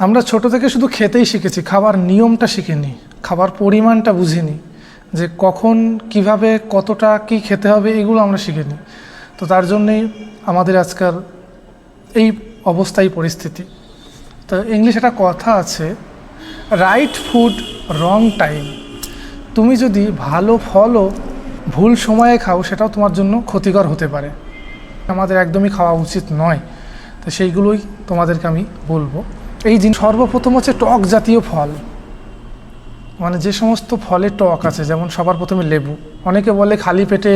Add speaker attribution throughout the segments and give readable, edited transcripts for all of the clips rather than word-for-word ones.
Speaker 1: আমরা ছোট থেকে শুধু খেতেই শিখেছি, খাবার নিয়মটা শিখিনি, খাবার পরিমাণটা বুঝিনি, যে কখন কিভাবে কতটা কি খেতে হবে এগুলো আমরা শিখিনি। তো তার জন্যেই আমাদের আজকাল এই অবস্থায় পরিস্থিতি। তো ইংলিশে একটা কথা আছে, রাইট ফুড রং টাইম। তুমি যদি ভালো ফলও ভুল সময়ে খাও সেটাও তোমার জন্য ক্ষতিকর হতে পারে। আমাদের একদমই খাওয়া উচিত নয়। তো সেইগুলোই তোমাদেরকে আমি বলবো। এই জিনিস সর্বপ্রথম হচ্ছে টক জাতীয় ফল, মানে যে সমস্ত ফলে টক আছে, যেমন সবার প্রথমে লেবু। অনেকে বলে খালি পেটে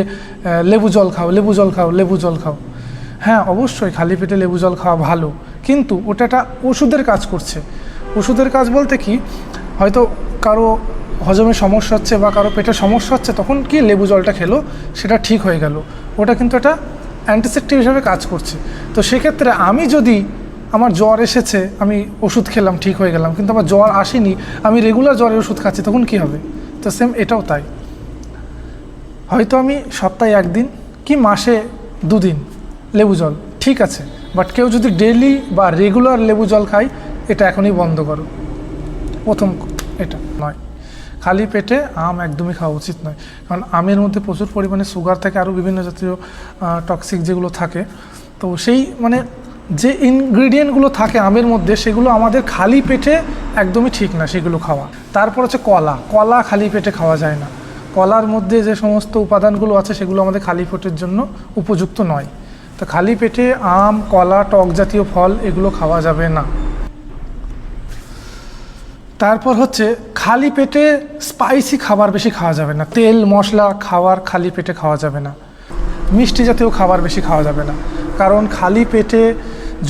Speaker 1: লেবু জল খাও, লেবু জল খাও, লেবু জল খাও। হ্যাঁ, অবশ্যই খালি পেটে লেবু জল খাওয়া ভালো, কিন্তু ওটা একটা ওষুধের কাজ করছে। ওষুধের কাজ বলতে কি, হয়তো কারো হজমের সমস্যা হচ্ছে বা কারো পেটের সমস্যা হচ্ছে, তখন কি লেবু জলটা খেলো, সেটা ঠিক হয়ে গেল। ওটা কিন্তু একটা অ্যান্টিসেপটিক হিসাবে কাজ করছে। তো সেক্ষেত্রে আমি যদি আমার জ্বর এসেছে, আমি ওষুধ খেলাম, ঠিক হয়ে গেলাম, কিন্তু আমার জ্বর আসেনি, আমি রেগুলার জ্বরের ওষুধ খাচ্ছি, তখন কি হবে? তো সেম এটাও তাই। হয়তো আমি সপ্তাহে একদিন কি মাসে 2 দিন লেবু জল ঠিক আছে, বাট কেউ যদি ডেইলি বা রেগুলার লেবু জল খায়, এটা এখনই বন্ধ করো। প্রথম এটা নয়, খালি পেটে আম একদমই খাওয়া উচিত নয়, কারণ আমের মধ্যে প্রচুর পরিমাণে সুগার থাকে, আরও বিভিন্ন জাতীয় টক্সিক যেগুলো থাকে। তো সেই মানে যে ইনগ্রিডিয়েন্টগুলো থাকে আমের মধ্যে, সেগুলো আমাদের খালি পেটে একদমই ঠিক না সেগুলো খাওয়া। তারপর হচ্ছে কলা। কলা খালি পেটে খাওয়া যায় না। কলার মধ্যে যে সমস্ত উপাদানগুলো আছে সেগুলো আমাদের খালি পেটের জন্য উপযুক্ত নয়। তো খালি পেটে আম, কলা, টক জাতীয় ফল এগুলো খাওয়া যাবে না। তারপর হচ্ছে খালি পেটে স্পাইসি খাবার বেশি খাওয়া যাবে না। তেল মশলা খাবার খালি পেটে খাওয়া যাবে না। মিষ্টি জাতীয় খাবার বেশি খাওয়া যাবে না, কারণ খালি পেটে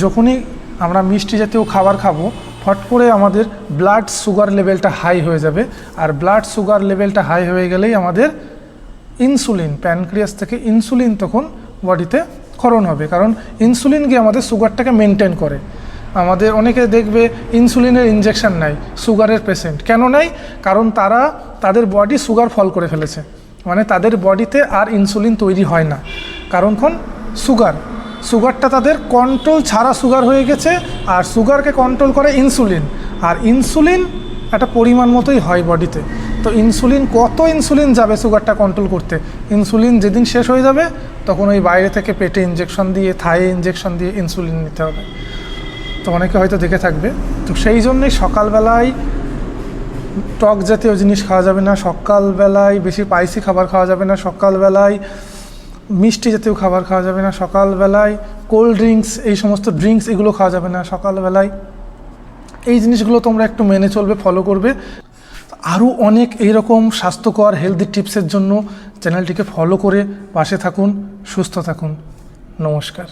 Speaker 1: যখনই আমরা মিষ্টি জাতীয় খাবার খাবো, ফট করে আমাদের ব্লাড সুগার লেভেলটা হাই হয়ে যাবে। আর ব্লাড সুগার লেভেলটা হাই হয়ে গেলেই আমাদের ইনসুলিন, প্যানক্রিয়াস থেকে ইনসুলিন তখন বডিতে ক্ষরণ হবে, কারণ ইনসুলিন গিয়ে আমাদের সুগারটাকে মেনটেন করে। আমাদের অনেকে দেখবে ইনসুলিনের ইনজেকশন নেয় সুগারের পেশেন্ট। কেন নেয়? কারণ তাদের বডি সুগার ফল করে ফেলেছে, মানে তাদের বডিতে আর ইনসুলিন তৈরি হয় না। কারণ সুগারটা তাদের কন্ট্রোল ছাড়া সুগার হয়ে গেছে, আর সুগারকে কন্ট্রোল করে ইনসুলিন। আর ইনসুলিন একটা পরিমাণ মতোই হয় বডিতে। তো কত ইনসুলিন যাবে সুগারটা কন্ট্রোল করতে? ইনসুলিন যেদিন শেষ হয়ে যাবে, তখন ওই বাইরে থেকে পেটে ইনজেকশন দিয়ে, থায়ে ইনজেকশন দিয়ে ইনসুলিন নিতে হবে। তো অনেকে হয়তো দেখে থাকবে। তো সেই জন্যই সকালবেলায় টক জাতীয় জিনিস খাওয়া যাবে না, সকালবেলায় বেশি স্পাইসি খাবার খাওয়া যাবে না, সকালবেলায় মিষ্টি জাতীয় খাবার খাওয়া যাবে না, সকালবেলায় কোল্ড ড্রিঙ্কস, এই সমস্ত ড্রিঙ্কস এগুলো খাওয়া যাবে না সকালবেলায়। এই জিনিসগুলো তোমরা একটু মেনে চলবে, ফলো করবে। আরও অনেক এইরকম স্বাস্থ্যকর হেলদি টিপসের জন্য চ্যানেলটিকে ফলো করে পাশে থাকুন, সুস্থ থাকুন। নমস্কার।